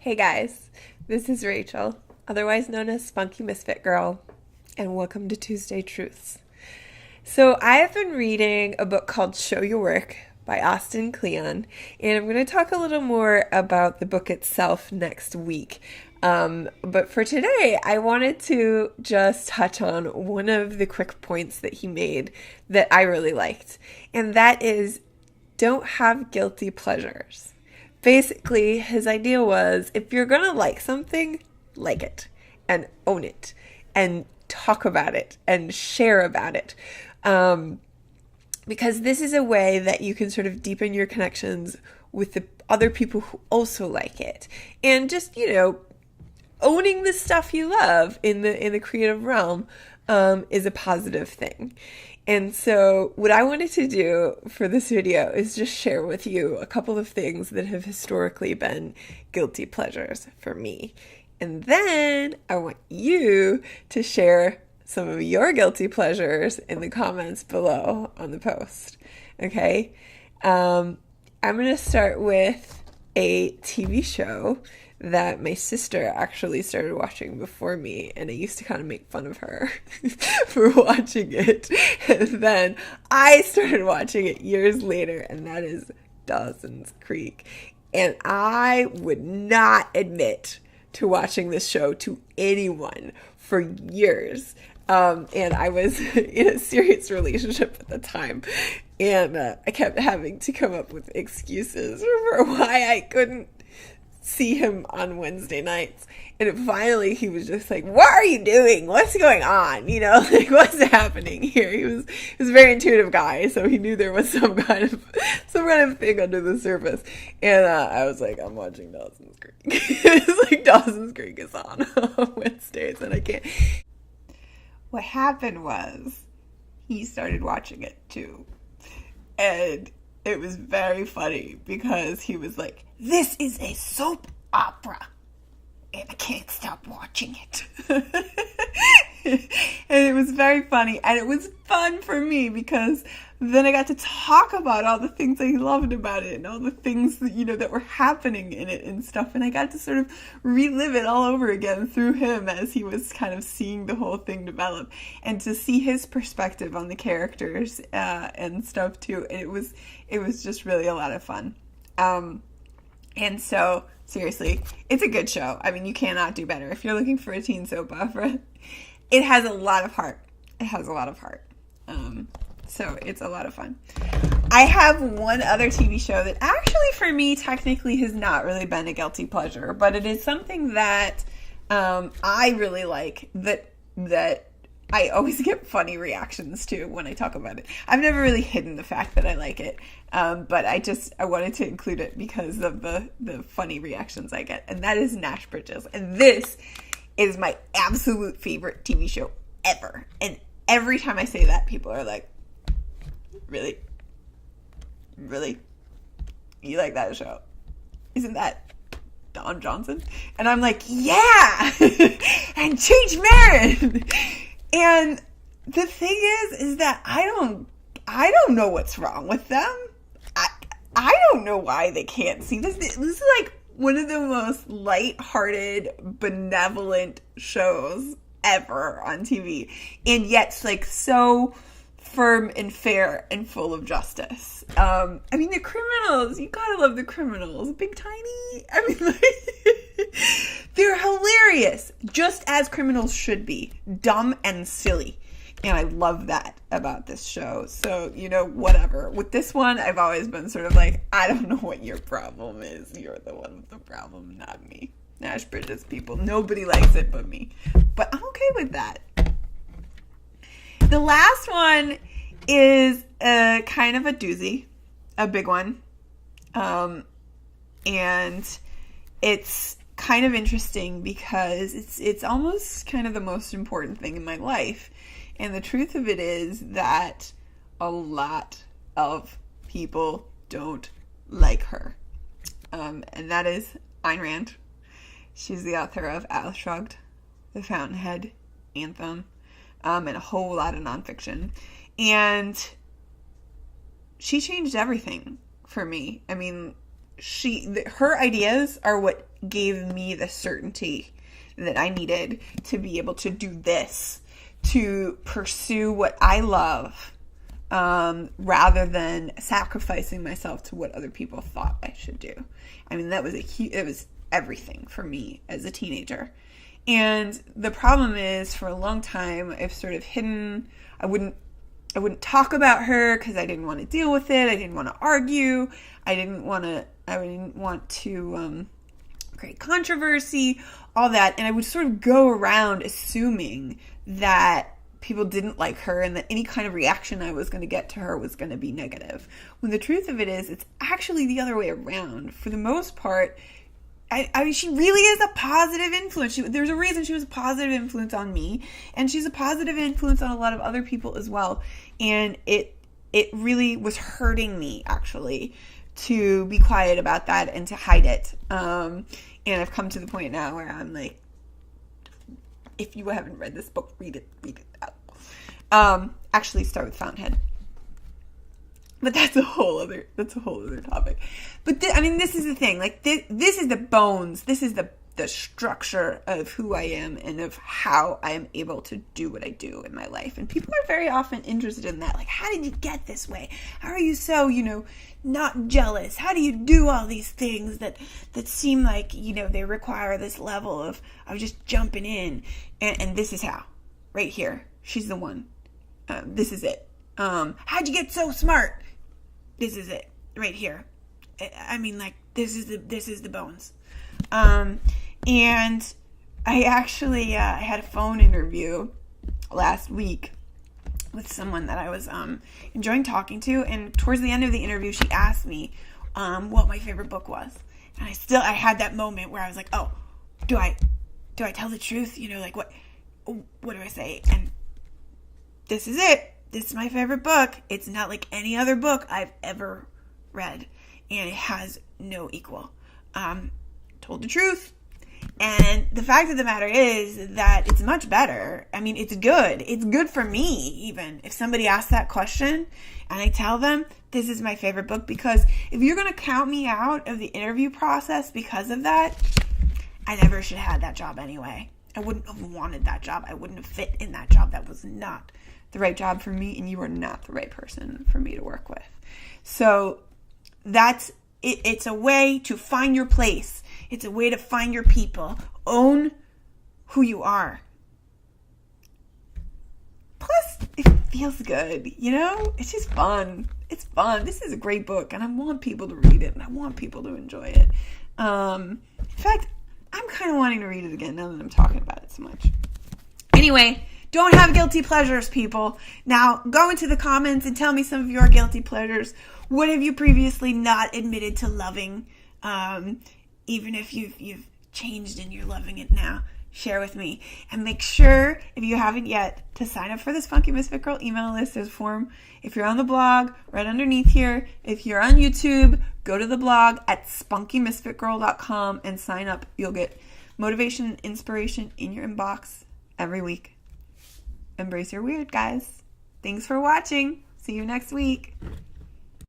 Hey guys, this is Rachel, otherwise known as Spunky Misfit Girl, and welcome to Tuesday Truths. So I have been reading a book called Show Your Work by Austin Kleon, and I'm going to talk a little more about the book itself next week. But for today, I wanted to just touch on one of the quick points that he made that I really liked, and that is don't have guilty pleasures. Basically, his idea was if you're going to like something, like it and own it and talk about it and share about it. Because this is a way that you can sort of deepen your connections with the other people who also like it. And just, owning the stuff you love in the creative realm is a positive thing. And so what I wanted to do for this video is just share with you a couple of things that have historically been guilty pleasures for me. And then I want you to share some of your guilty pleasures in the comments below on the post. Okay? I'm going to start with a TV show that my sister actually started watching before me, and I used to kind of make fun of her for watching it. And then I started watching it years later, and that is Dawson's Creek. And I would not admit to watching this show to anyone for years. And I was in a serious relationship at the time, and I kept having to come up with excuses for why I couldn't see him on Wednesday nights. And finally he was just like, what are you doing? What's going on? What's happening here? He was a very intuitive guy, so he knew there was some kind of thing under the surface. And I was like, I'm watching Dawson's Creek. It's like Dawson's Creek is on Wednesdays and I can't. What happened was he started watching it too. And it was very funny because he was like, this is a soap opera and I can't stop watching it. And it was very funny, and it was fun for me because then I got to talk about all the things I loved about it and all the things that, that were happening in it and stuff. And I got to sort of relive it all over again through him as he was kind of seeing the whole thing develop, and to see his perspective on the characters and stuff too. And it was just really a lot of fun. And so, seriously, it's a good show. I mean, you cannot do better. If you're looking for a teen soap opera, it has a lot of heart. It has a lot of heart. So it's a lot of fun. I have one other TV show that actually for me technically has not really been a guilty pleasure, but it is something that I really like that I always get funny reactions to when I talk about it. I've never really hidden the fact that I like it, but I wanted to include it because of the funny reactions I get, and that is Nash Bridges. And this is my absolute favorite TV show ever. And every time I say that, people are like, really? Really? You like that show? Isn't that Don Johnson? And I'm like, yeah! And Cheech Marin! And the thing is that I don't know what's wrong with them. I don't know why they can't see this. This is like one of the most lighthearted, benevolent shows ever on TV. And yet it's like so firm and fair and full of justice. I mean, the criminals, you gotta love the criminals. Big Tiny. I mean, like, they're hilarious, just as criminals should be. Dumb and silly. And I love that about this show. So, whatever. With this one, I've always been sort of like, I don't know what your problem is. You're the one with the problem, not me. Nash Bridges people. Nobody likes it but me. But I'm okay with that. The last one is kind of a doozy. A big one. And it's kind of interesting because it's almost kind of the most important thing in my life. And the truth of it is that a lot of people don't like her. And that is Ayn Rand. She's the author of Atlas Shrugged, The Fountainhead, Anthem, and a whole lot of nonfiction. And she changed everything for me. I mean, her ideas are what gave me the certainty that I needed to be able to do this, to pursue what I love, rather than sacrificing myself to what other people thought I should do. I mean, it was everything for me as a teenager. And the problem is, for a long time, I've sort of hidden. I wouldn't talk about her because I didn't want to deal with it. I didn't want to argue. I didn't want to create controversy, all that. And I would sort of go around assuming that people didn't like her and that any kind of reaction I was going to get to her was going to be negative. When the truth of it is, it's actually the other way around. For the most part, I mean, she really is a positive influence. There's a reason she was a positive influence on me, and she's a positive influence on a lot of other people as well. And it really was hurting me, actually, to be quiet about that and to hide it. And I've come to the point now where I'm like, if you haven't read this book, read it out. Actually, start with Fountainhead. But that's a whole other topic. But this is the thing. Like, this is the bones. This is the structure of who I am and of how I am able to do what I do in my life. And people are very often interested in that. Like, how did you get this way? How are you so, not jealous? How do you do all these things that seem like, they require this level of just jumping in? And this is how. Right here. She's the one. This is it. How'd you get so smart? This is it. Right here. I mean, like, this is the bones. And I actually I had a phone interview last week with someone that I was enjoying talking to, and towards the end of the interview, she asked me what my favorite book was, and I had that moment where I was like, oh, do I tell the truth? Like, what do I say? And this is it. This is my favorite book. It's not like any other book I've ever read, and it has no equal. Told the truth. And the fact of the matter is that it's much better. I mean, it's good. It's good for me, even. If somebody asks that question and I tell them, this is my favorite book, because if you're going to count me out of the interview process because of that, I never should have had that job anyway. I wouldn't have wanted that job. I wouldn't have fit in that job. That was not the right job for me, and you are not the right person for me to work with. So that's it. It's a way to find your place. It's a way to find your people. Own who you are. Plus, it feels good, It's just fun. It's fun. This is a great book, and I want people to read it, and I want people to enjoy it. In fact, I'm kind of wanting to read it again now that I'm talking about it so much. Anyway, don't have guilty pleasures, people. Now, go into the comments and tell me some of your guilty pleasures. What have you previously not admitted to loving? Even if you've changed and you're loving it now, share with me. And make sure, if you haven't yet, to sign up for the Spunky Misfit Girl email list. There's a form. If you're on the blog, right underneath here. If you're on YouTube, go to the blog at spunkymisfitgirl.com and sign up. You'll get motivation and inspiration in your inbox every week. Embrace your weird, guys. Thanks for watching. See you next week.